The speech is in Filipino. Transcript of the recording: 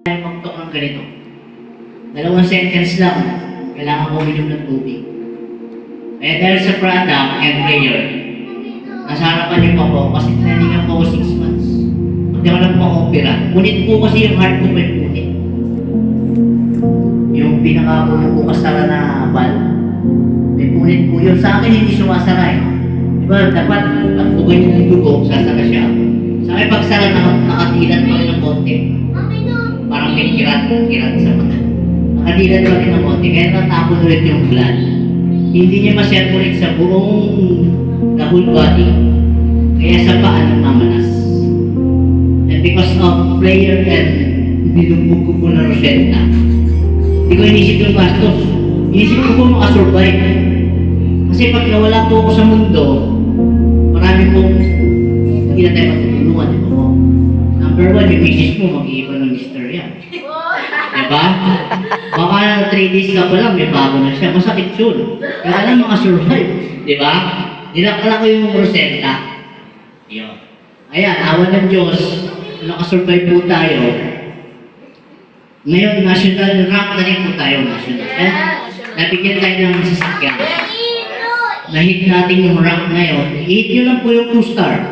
Magtok ng ganito. 2 seconds lang, kailangan ko uminom ng tubig. Eh dahil sa product and prayer, nasa harapan niyo pa po kasi tinaningan po ako 6 months. Hindi ako lang pa-opera. Punit po kasi yung heart ko may punit. Yung pinaka-bumubukas sara na valve. May punit po yun. Sa akin hindi sumasara eh. Diba dapat pag tugoy niyo ng dugo, sasara siya. Sa akin pag sara nakatilat pa rin ng konti. Parang may kirat sa mata. Nakadilat pa rin ng konti, kaya natapon ulit yung blood. Hindi niya ma-circulate sa buong the whole body. Kaya sa paa nagmamanas. And because of prayer and nilumbog ko po na Rosetta, hindi ko inisip yung gastos. Inisip ko po makasurvive. Kasi pag nawala po ako sa mundo, marami pong hindi na tayo matutulungan, di ba po? Number 1, yung misis mo, mag-iiba ng mister yan. Diba? Baka 3 days ka pa lang, may bago na siya. Masakit yun. Kaya lang makasurvive. Diba? Nilakala ko yung Rosetta. Yun. Ayan, awan ng Diyos. Nakasurvive po tayo. Ngayon, national rank na rin po tayo. National. Nabigyan tayo ng sasakyan. Na-hit natin yung rank ngayon. I-hit nyo lang po yung 2-star.